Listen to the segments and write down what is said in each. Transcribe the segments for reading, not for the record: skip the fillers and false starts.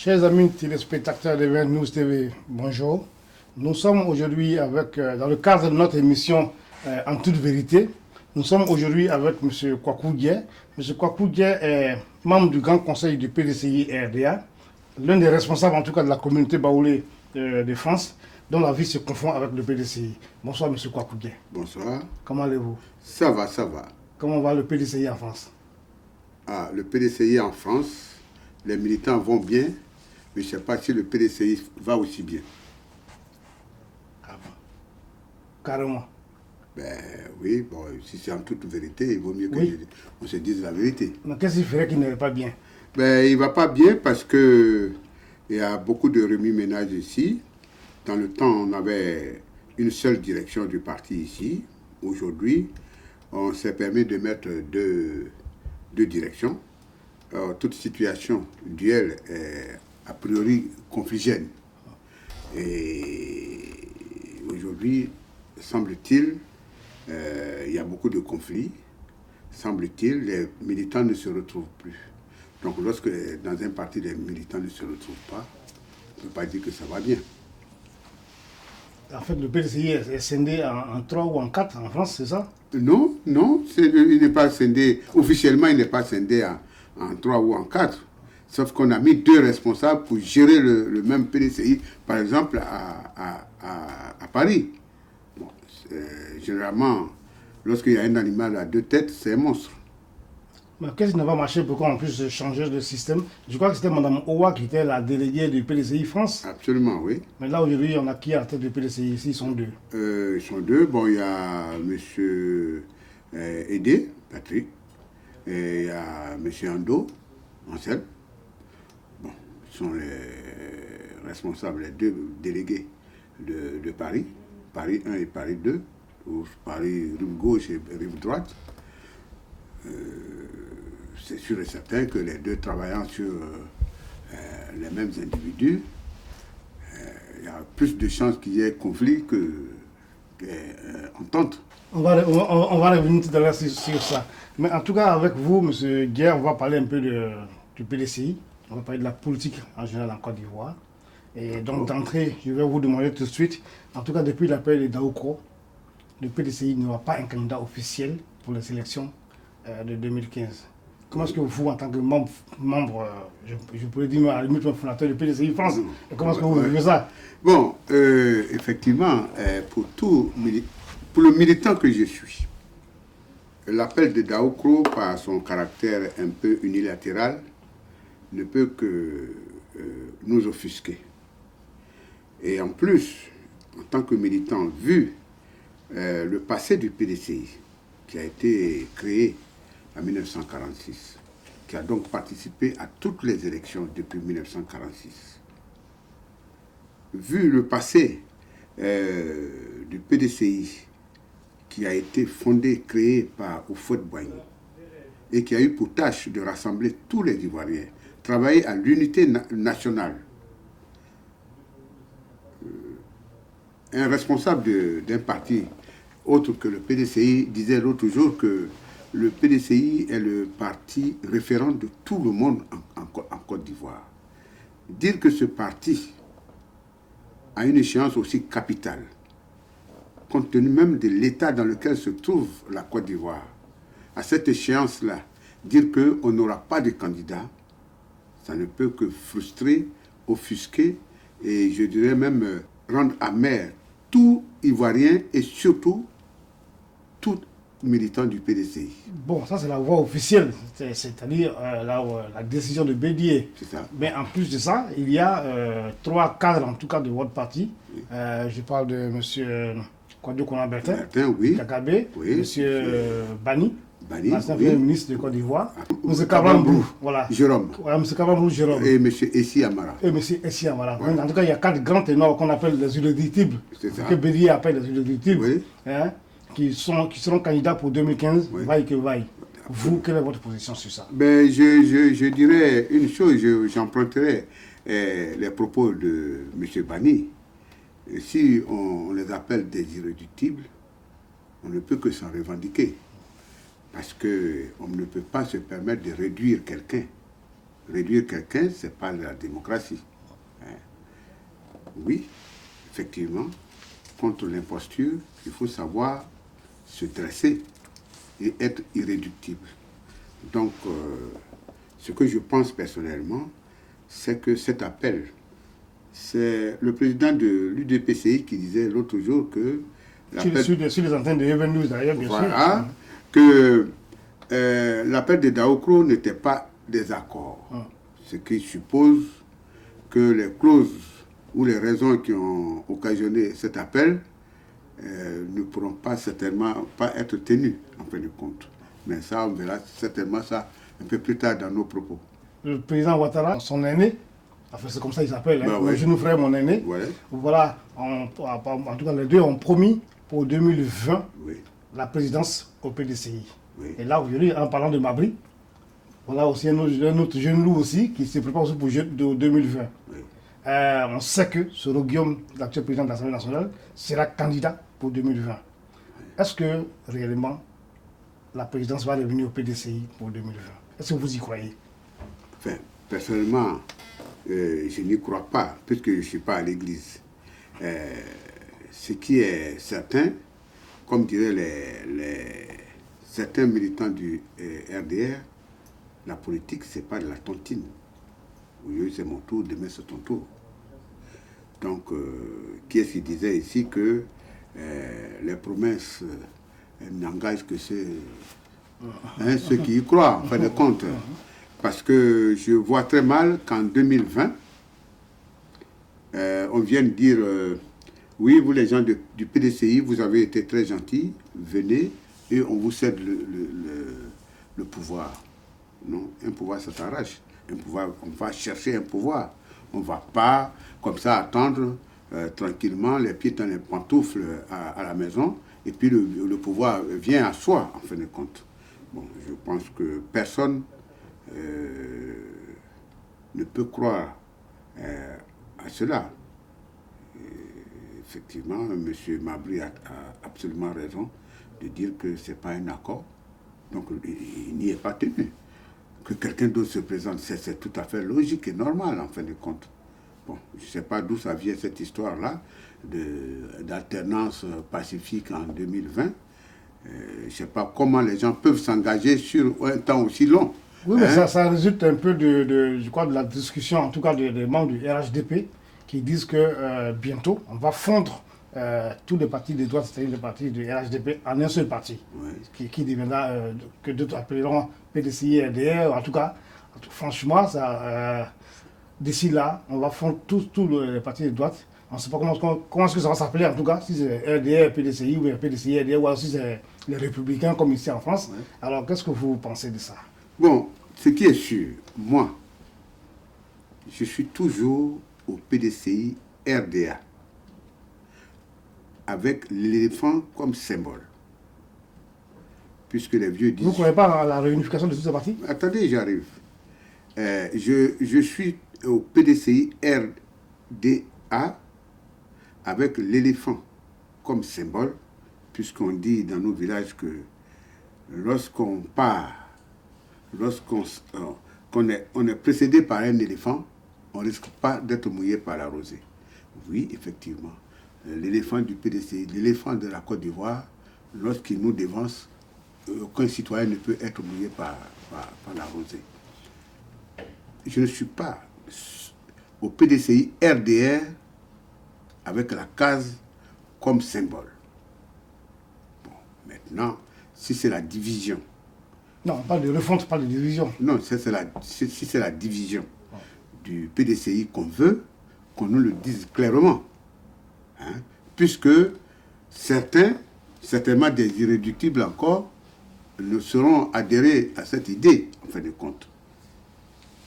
Chers amis téléspectateurs de 20 News TV, bonjour. Nous sommes aujourd'hui dans le cadre de notre émission En toute vérité, nous sommes aujourd'hui avec M. Kwaku Dieng. M. Kwaku Dieng est membre du Grand Conseil du PDCI RDA, l'un des responsables en tout cas de la communauté baoulée de France, dont la vie se confond avec le PDCI. Bonsoir M. Kwaku Dieng. Bonsoir. Comment allez-vous? Ça va, ça va. Comment va le PDCI en France? Le PDCI en France, les militants vont bien, mais je ne sais pas si le PDCI va aussi bien. Ah bon? Carrément. Oui, bon, si c'est en toute vérité, il vaut mieux qu'on se dise la vérité. Mais qu'est-ce qu'il ferait qu'il n'allait pas bien? Il ne va pas bien parce qu'il y a beaucoup de remue-ménage ici. Dans le temps, on avait une seule direction du parti ici. Aujourd'hui, on s'est permis de mettre deux directions. Alors, toute situation duel est a priori confligène. Et aujourd'hui, semble-t-il, il y a beaucoup de conflits. Semble-t-il, les militants ne se retrouvent plus. Donc, lorsque dans un parti, les militants ne se retrouvent pas, on ne peut pas dire que ça va bien. En fait, le PDCI est scindé en 3 ou en 4 en France, c'est ça? Non, il n'est pas scindé. Officiellement, il n'est pas scindé en 3 ou en 4. Sauf qu'on a mis 2 responsables pour gérer le même PDCI, par exemple à Paris. Bon, généralement, lorsqu'il y a un animal à 2 têtes, c'est un monstre. Mais qu'est-ce qui n'a pas marché pour qu'on puisse changer de système? Je crois que c'était Mme Owa qui était la déléguée du PDCI France. Absolument, oui. Mais là, aujourd'hui, on a qui à la tête du PDCI ici? Ils sont 2. Ils sont 2. Bon, il y a M. Aidé, Patrick, et il y a M. Ando, Ansel. Bon, ils sont les responsables, les 2 délégués de Paris. Paris 1 et Paris 2, ou Paris rive gauche et rive droite. C'est sûr et certain que les 2 travaillant sur les mêmes individus, il y a plus de chances qu'il y ait conflit qu'entente. On va revenir tout à l'heure sur ça. Mais en tout cas, avec vous, M. Dieng, on va parler un peu du PDCI. On va parler de la politique en général en Côte d'Ivoire. Et donc, d'entrée, je vais vous demander tout de suite, en tout cas depuis l'appel de Daoukro, le PDCI n'aura pas un candidat officiel pour les élections de 2015. Comment est-ce que vous, en tant que membre je pourrais dire à la limite fondateur du PDCI France, comment est-ce que vous vivez ça? Bon, effectivement, pour le militant que je suis, l'appel de Daoukro, par son caractère un peu unilatéral, ne peut que nous offusquer. Et en plus, en tant que militant, vu le passé du PDCI, qui a été créé en 1946, qui a donc participé à toutes les élections depuis 1946. Vu le passé du PDCI, qui a été fondé, créé par Houphouët-Boigny, et qui a eu pour tâche de rassembler tous les Ivoiriens, travailler à l'unité nationale. Un responsable d'un parti autre que le PDCI disait l'autre jour que le PDCI est le parti référent de tout le monde en Côte d'Ivoire. Dire que ce parti a une échéance aussi capitale, compte tenu même de l'état dans lequel se trouve la Côte d'Ivoire, à cette échéance-là, dire qu'on n'aura pas de candidat, ça ne peut que frustrer, offusquer et je dirais même rendre amer tout Ivoirien et surtout tout militant du PDCI. Bon, ça c'est la voie officielle, c'est-à-dire la décision de Bédier. C'est ça. Mais en plus de ça, il y a 3 cadres en tout cas de votre parti. Oui. Je parle de M. Kwadwo Konabertin, oui. Kakabe, oui. M. Bani, l'ancien oui. Premier ministre de Côte d'Ivoire, M. Kabambrou, voilà. Jérôme. Voilà, M. Kabambrou Jérôme. Et M. Essi Amara. Ouais. En tout cas, il y a 4 grands ténors qu'on appelle les irréductibles, que Bédier appelle les irréductibles, oui. Qui seront candidats pour 2015, oui. Vaille que vaille. Vous, quelle est votre position sur ça? Je dirais une chose, j'emprunterai les propos de M. Bani. Si on les appelle des irréductibles, on ne peut que s'en revendiquer. Parce qu'on ne peut pas se permettre de réduire quelqu'un Réduire quelqu'un, ce n'est pas la démocratie. Hein. Oui, effectivement, contre l'imposture, il faut savoir se dresser et être irréductible. Donc, ce que je pense personnellement, c'est que cet appel, c'est le président de l'UDPCI qui disait l'autre jour que... Sur les antennes de Even News d'ailleurs, bien voilà, sûr. Que l'appel de Daokro n'était pas des accords. Ce qui suppose que les clauses ou les raisons qui ont occasionné cet appel ne pourront pas certainement pas être tenues en fin de compte. Mais ça, on verra certainement ça un peu plus tard dans nos propos. Le président Ouattara, son aîné, enfin c'est comme ça qu'il s'appelle, Ben mon jeune frère, mon aîné, voilà, en tout cas les deux ont promis pour 2020 la présidence au PDCI. Et là aujourd'hui, en parlant de Mabri, voilà aussi un autre jeune loup aussi qui se prépare aussi pour 2020. On sait que Soro Guillaume, l'actuel président de l'Assemblée nationale, sera candidat pour 2020. Est-ce que réellement la présidence va revenir au PDCI pour 2020? Est-ce que vous y croyez? Enfin, personnellement, je n'y crois pas, puisque je ne suis pas à l'église. Ce qui est certain, comme diraient certains militants du RDR, la politique, ce n'est pas de la tontine. Oui, c'est mon tour, demain c'est ton tour. Donc, qui est-ce qui disait ici que les promesses n'engagent que ceux qui y croient, en fin de compte. Parce que je vois très mal qu'en 2020, on vienne dire oui, vous les gens du PDCI, vous avez été très gentils, venez et on vous cède le pouvoir. Non, un pouvoir, ça s'arrache. Un pouvoir, on va chercher un pouvoir. On ne va pas, comme ça, attendre tranquillement, les pieds dans les pantoufles à la maison, et puis le pouvoir vient à soi, en fin de compte. Bon, je pense que personne ne peut croire à cela. Effectivement, M. Mabry a absolument raison de dire que ce n'est pas un accord. Donc, il n'y est pas tenu. Que quelqu'un d'autre se présente, c'est tout à fait logique et normal, en fin de compte. Bon, je ne sais pas d'où ça vient cette histoire-là d'alternance pacifique en 2020. Je ne sais pas comment les gens peuvent s'engager sur un temps aussi long. Oui, mais ça résulte un peu je crois, de la discussion, en tout cas des membres du RHDP, qui disent que bientôt, on va fondre tous les partis de droite, c'est-à-dire les partis du RHDP, en un seul parti, qui deviendra, que d'autres appelleront PDCI, RDR, en tout cas, franchement, d'ici là, on va fondre tous les partis de droite. On ne sait pas comment est-ce que ça va s'appeler, en tout cas, si c'est RDR, PDCI, ou PDCI, RDR, ou alors si c'est les Républicains, comme ici en France. Alors, qu'est-ce que vous pensez de ça? Bon, ce qui est sûr, moi, je suis toujours au PDCI RDA, avec l'éléphant comme symbole. Puisque les vieux disent... Vous ne croyez pas à la réunification de tous ces partis? Attendez, j'arrive. Je suis au PDCI RDA, avec l'éléphant comme symbole, puisqu'on dit dans nos villages que lorsqu'on part, on est précédé par un éléphant, on ne risque pas d'être mouillé par la rosée. Oui, effectivement. L'éléphant du PDCI, l'éléphant de la Côte d'Ivoire, lorsqu'il nous dévance, aucun citoyen ne peut être mouillé par la rosée. Je ne suis pas au PDCI RDR avec la case comme symbole. Bon, maintenant, si c'est la division. Non, pas de refonte, pas de division. Non, si c'est la division du PDCI qu'on veut, qu'on nous le dise clairement. Hein, puisque certainement des irréductibles encore, ne seront adhérés à cette idée, en fin de compte.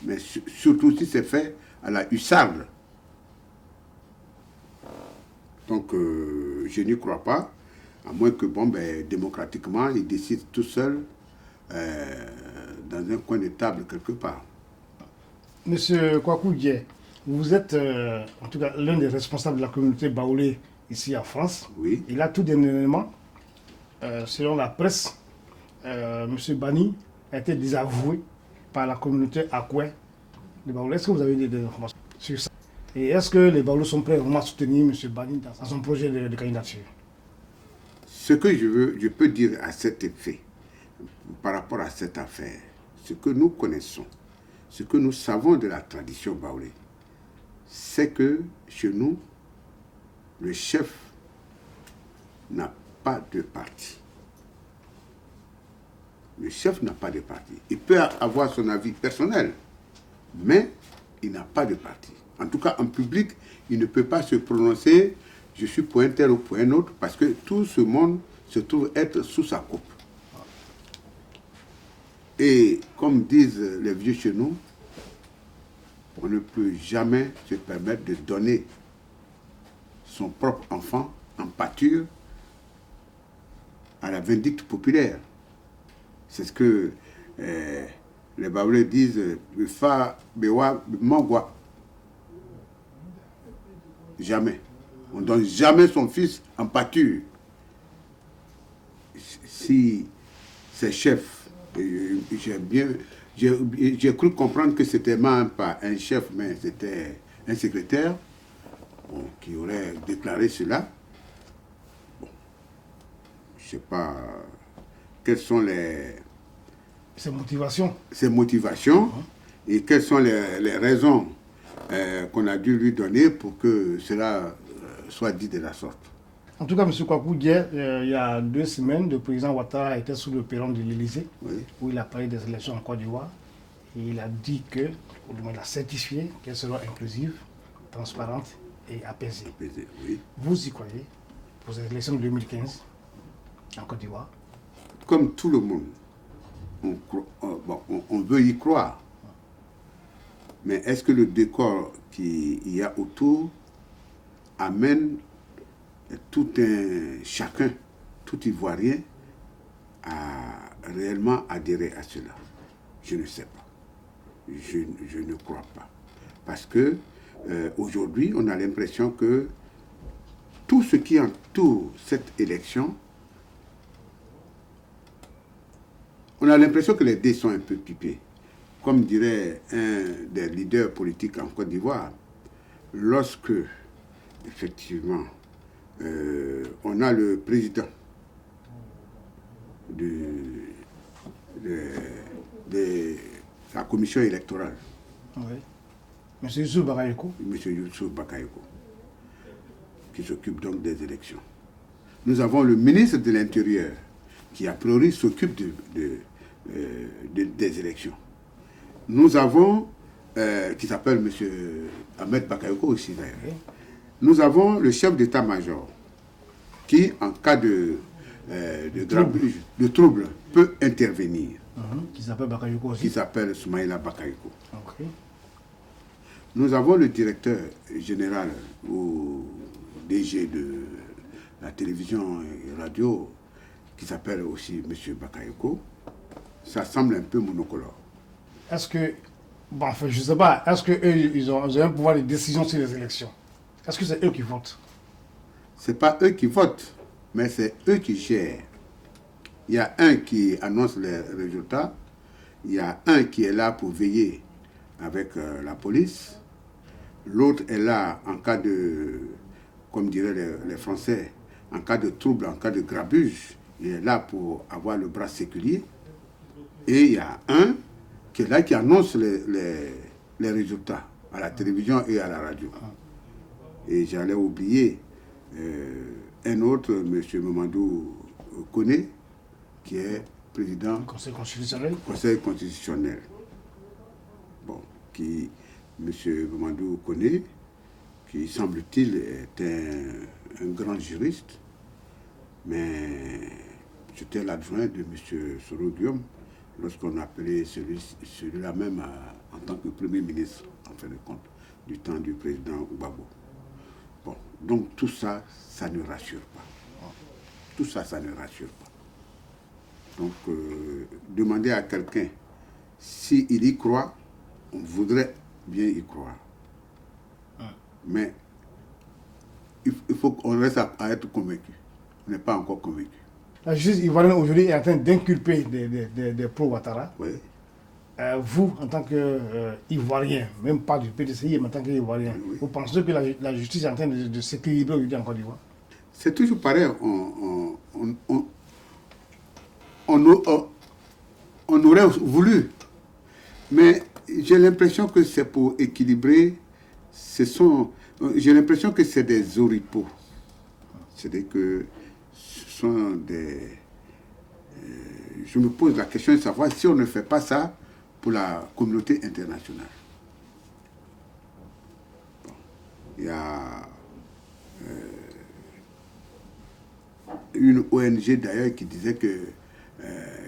Mais surtout si c'est fait à la hussarde. Donc, je n'y crois pas, à moins que, démocratiquement, ils décident tout seuls dans un coin de table quelque part. Monsieur Kwaku Dié, vous êtes en tout cas l'un des responsables de la communauté baoulé ici en France. Oui. Et là, tout dernièrement, selon la presse, Monsieur Bani a été désavoué par la communauté Akoué les Baoulés. Est-ce que vous avez des informations sur ça? Et est-ce que les Baoulés sont prêts vraiment à soutenir M. Bani dans son projet de candidature? Ce que je peux dire à cet effet, par rapport à cette affaire, ce que nous connaissons, ce que nous savons de la tradition baoulée, c'est que chez nous, le chef n'a pas de parti. Le chef n'a pas de parti. Il peut avoir son avis personnel, mais il n'a pas de parti. En tout cas, en public, il ne peut pas se prononcer « je suis pour un tel ou pour un autre » parce que tout ce monde se trouve être sous sa coupe. Et comme disent les vieux chez nous, on ne peut jamais se permettre de donner son propre enfant en pâture à la vindicte populaire. C'est ce que les Baoulés disent « fa bewa mangwa ». Jamais. On ne donne jamais son fils en pâture. Si ces chefs, j'ai cru comprendre que c'était même pas un chef, mais c'était un secrétaire qui aurait déclaré cela. Bon, je ne sais pas quelles sont Ses motivations. Et quelles sont les raisons qu'on a dû lui donner pour que cela soit dit de la sorte. En tout cas, M. Kwaku, hier, il y a 2 semaines, le président Ouattara était sous le perron de l'Élysée, Oui. où il a parlé des élections en Côte d'Ivoire. Et il a dit que, ou du moins il a certifié qu'elles seront inclusives, transparentes et apaisées. Oui. Vous y croyez pour ces élections de 2015 en Côte d'Ivoire? Comme tout le monde, on veut y croire. Mais est-ce que le décor qu'il y a autour amène tout un chacun, tout Ivoirien, à réellement adhérer à cela? Je ne sais pas. Je ne crois pas. Parce que aujourd'hui, on a l'impression que tout ce qui entoure cette élection, on a l'impression que les dés sont un peu pipés. Comme dirait un des leaders politiques en Côte d'Ivoire, lorsque, effectivement, on a le président de la commission électorale, Oui. M. Youssou Bakayoko. M. Youssou Bakayoko, qui s'occupe donc des élections. Nous avons le ministre de l'Intérieur, qui a priori s'occupe des élections. Nous avons, qui s'appelle M. Ahmed Bakayoko aussi d'ailleurs. Oui. Nous avons le chef d'état-major qui, en cas de trouble, peut intervenir, Qui s'appelle Bakayoko aussi. qui s'appelle Soumaïla Bakayoko. Ok. Nous avons le directeur général ou DG de la télévision et radio qui s'appelle aussi M. Bakayoko. Ça semble un peu monocolore. Est-ce que, bon, enfin, je ne sais pas, est-ce qu'eux, ils ont un pouvoir de décision sur les élections? Est-ce que c'est eux qui votent? Ce n'est pas eux qui votent, mais c'est eux qui gèrent. Il y a un qui annonce les résultats, il y a un qui est là pour veiller avec la police, l'autre est là en cas de, comme diraient les Français, en cas de trouble, en cas de grabuge, il est là pour avoir le bras séculier, et il y a un qui est là qui annonce les résultats à la télévision et à la radio. Et j'allais oublier un autre, M. Mamadou Koné, qui est président du Conseil constitutionnel. Conseil constitutionnel. Bon, qui, M. Mamadou Koné, qui semble-t-il est un grand juriste, mais j'étais l'adjoint de M. Soro Guillaume lorsqu'on appelait celui-là même en tant que Premier ministre, en fin de compte, du temps du président Gbagbo. Bon, donc tout ça, ça ne rassure pas. Tout ça, ça ne rassure pas. Donc, demander à quelqu'un s'il y croit, on voudrait bien y croire. Mais il faut qu'on reste à être convaincu. On n'est pas encore convaincu. La justice ivoirienne aujourd'hui est en train d'inculper des pro-Ouattara. Oui. vous, en tant qu'Ivoirien, même pas du PDCI, mais en tant qu'Ivoirien, Oui. vous pensez que la justice est en train de s'équilibrer aujourd'hui en Côte d'Ivoire? C'est toujours pareil. On aurait voulu, mais j'ai l'impression que c'est pour équilibrer. J'ai l'impression que c'est des oripeaux. C'est-à-dire que ce sont des. Je me pose la question de savoir si on ne fait pas ça pour la communauté internationale. Bon. Il y a une ONG d'ailleurs qui disait que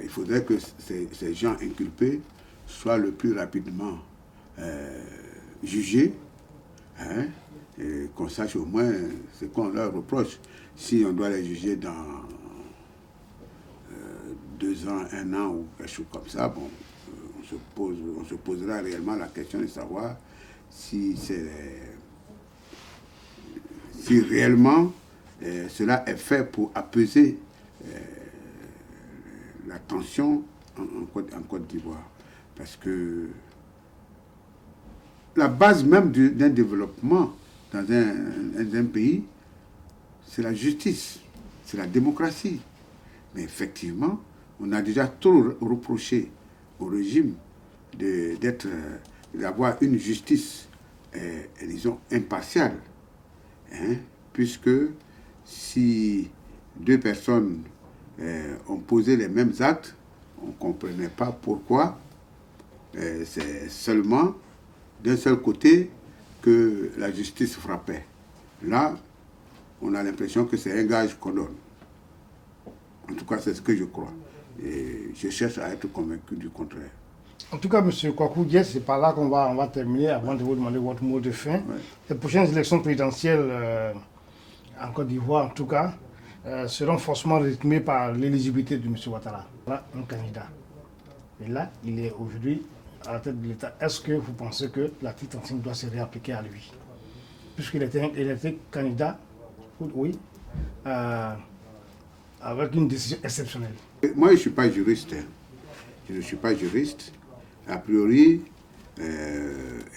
il faudrait que ces gens inculpés soient le plus rapidement jugés, hein, et qu'on sache au moins ce qu'on leur reproche. Si on doit les juger dans 2 ans, 1 an ou quelque chose comme ça, bon, on se posera réellement la question de savoir si réellement cela est fait pour apaiser la tension en Côte d'Ivoire. Parce que la base même d'un développement dans un pays, c'est la justice, c'est la démocratie. Mais effectivement, on a déjà trop reproché au régime d'avoir une justice, disons, impartiale. Hein, puisque si 2 personnes ont posé les mêmes actes, on ne comprenait pas pourquoi c'est seulement d'un seul côté que la justice frappait. Là, on a l'impression que c'est un gage qu'on donne. En tout cas, c'est ce que je crois. Et je cherche à être convaincu du contraire. En tout cas, M. Kwaku Diet, c'est par là qu'on va terminer avant de vous demander votre mot de fin. Ouais. Les prochaines élections présidentielles en Côte d'Ivoire, en tout cas, seront forcément rythmées par l'éligibilité de M. Ouattara. Voilà un candidat. Et là, il est aujourd'hui à la tête de l'État. Est-ce que vous pensez que l'article 35 doit se réappliquer à lui? Puisqu'il était candidat, oui, avec une décision exceptionnelle. Moi, je ne suis pas juriste. Hein. Je ne suis pas juriste. A priori,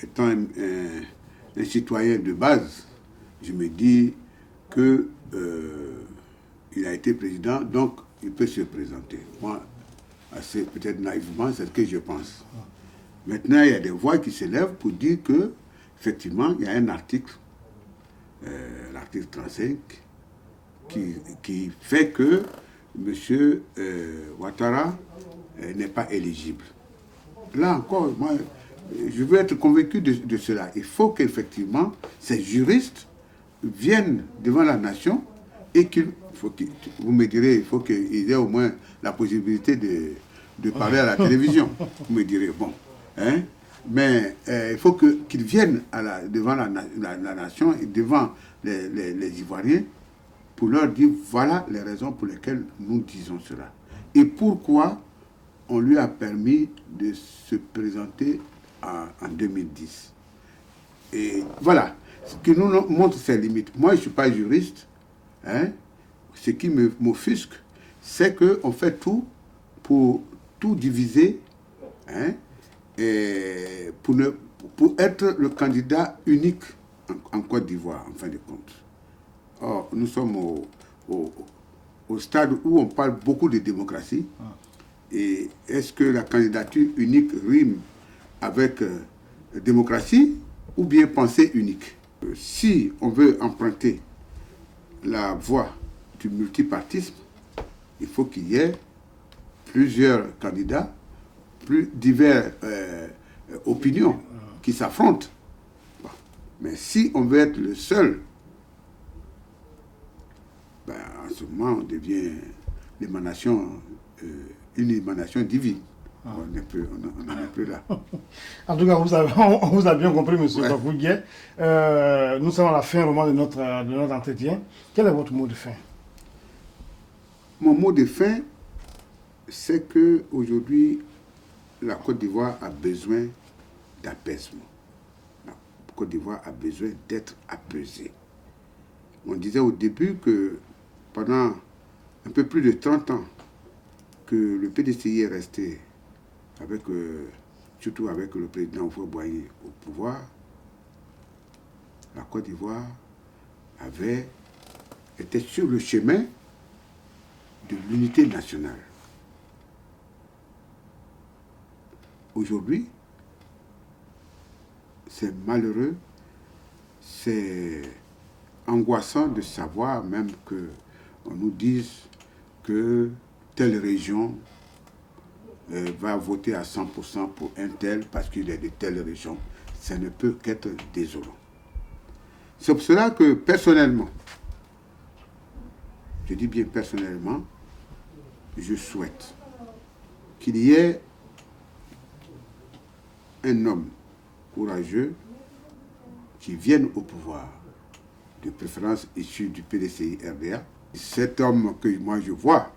étant un citoyen de base, je me dis que il a été président, donc il peut se présenter. Moi, assez peut-être naïvement, c'est ce que je pense. Maintenant, il y a des voix qui s'élèvent pour dire que, effectivement, il y a un article, l'article 35, qui fait que M. Ouattara n'est pas éligible. Là encore, moi, je veux être convaincu de cela. Il faut qu'effectivement, ces juristes viennent devant la nation et vous me direz, il faut qu'ils aient au moins la possibilité de parler à la télévision. Vous me direz, bon, hein, mais il faut qu'ils viennent devant la nation et devant les Ivoiriens pour leur dire, voilà les raisons pour lesquelles nous disons cela. Et pourquoi on lui a permis de se présenter en 2010. Et voilà, ce qui nous montre ses limites. Moi, je ne suis pas juriste. Hein. Ce qui m'offusque, c'est qu'on fait tout pour tout diviser, hein, et pour être le candidat unique en Côte d'Ivoire, en fin de compte. Or, nous sommes au stade où on parle beaucoup de démocratie. Et est-ce que la candidature unique rime avec démocratie ou bien pensée unique? Si on veut emprunter la voie du multipartisme, il faut qu'il y ait plusieurs candidats, plus diverses opinions qui s'affrontent. Bon. Mais si on veut être le seul, ben, en ce moment, on devient une émanation divine. On n'en est plus là. En tout cas, on vous a bien compris, M. Kwaku Diet. Nous sommes à la fin vraiment de notre entretien. Quel est votre mot de fin? Mon mot de fin, c'est qu'aujourd'hui, la Côte d'Ivoire a besoin d'apaisement. La Côte d'Ivoire a besoin d'être apaisée. On disait au début que pendant un peu plus de 30 ans, que le PDCI est resté avec surtout avec le président Houphouët-Boigny au pouvoir, la Côte d'Ivoire était sur le chemin de l'unité nationale. Aujourd'hui, c'est malheureux, c'est angoissant de savoir même qu'on nous dise que telle région va voter à 100% pour un tel parce qu'il est de telle région. Ça ne peut qu'être désolant. C'est pour cela que personnellement, je dis bien personnellement, je souhaite qu'il y ait un homme courageux qui vienne au pouvoir, de préférence issu du PDCI-RDA. Cet homme que moi je vois,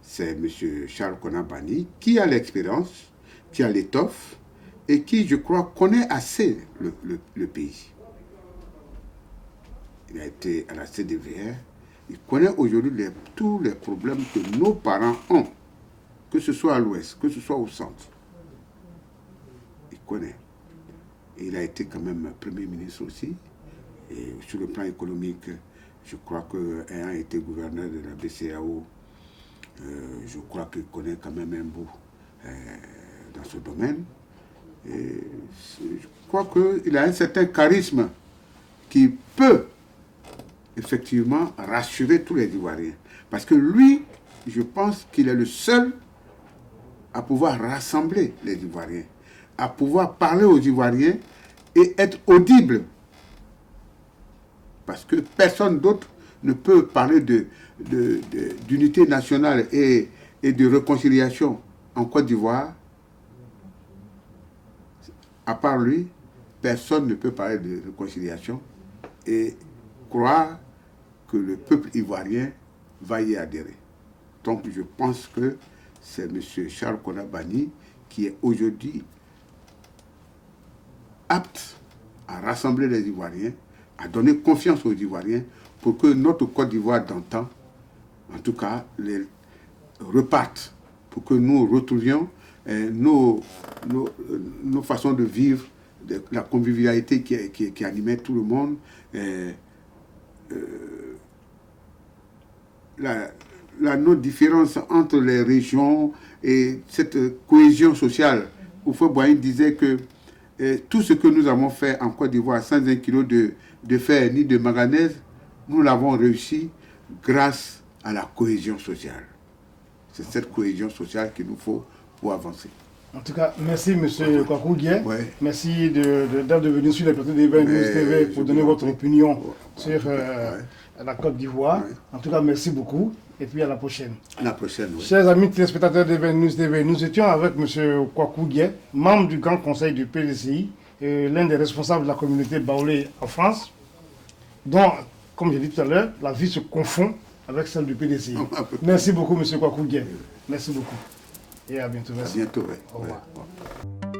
c'est M. Charles Konan Banny, qui a l'expérience, qui a l'étoffe et qui, je crois, connaît assez le pays. Il a été à la CDVR, il connaît aujourd'hui tous les problèmes que nos parents ont, que ce soit à l'ouest, que ce soit au centre. Il connaît. Et il a été quand même Premier ministre aussi. Et sur le plan économique, je crois qu'ayant été gouverneur de la BCEAO, je crois qu'il connaît quand même un bout dans ce domaine. Et je crois qu'il a un certain charisme qui peut effectivement rassurer tous les Ivoiriens. Parce que lui, je pense qu'il est le seul à pouvoir rassembler les Ivoiriens, à pouvoir parler aux Ivoiriens et être audible. Parce que personne d'autre ne peut parler d'unité nationale et de réconciliation en Côte d'Ivoire. À part lui, personne ne peut parler de réconciliation et croire que le peuple ivoirien va y adhérer. Donc je pense que c'est M. Charles Konan Banny qui est aujourd'hui apte à rassembler les Ivoiriens, à donner confiance aux Ivoiriens pour que notre Côte d'Ivoire d'antan, en tout cas, reparte, pour que nous retrouvions nos façons de vivre, la convivialité qui animait tout le monde, la non-différence entre les régions et cette cohésion sociale. Houphouët-Boigny disait que tout ce que nous avons fait en Côte d'Ivoire sans un kilo de fer ni de manganèse, nous l'avons réussi grâce à la cohésion sociale. C'est cette cohésion sociale qu'il nous faut pour avancer. En tout cas, merci M. Kwaku Dié. Ouais. Merci d'être venu sur les plateaux d'Event News TV pour donner votre opinion sur la Côte d'Ivoire. Ouais. En tout cas, merci beaucoup et puis à la prochaine. À la prochaine, oui. Chers amis téléspectateurs d'Event News TV, nous étions avec M. Kwaku Dié, membre du Grand Conseil du PDCI, l'un des responsables de la communauté baoulé en France, dont, comme j'ai dit tout à l'heure, la vie se confond avec celle du PDCI. Merci beaucoup, M. Kwaku Dié. Merci beaucoup. Et à bientôt. Merci. À bientôt, oui. Au revoir. Ouais.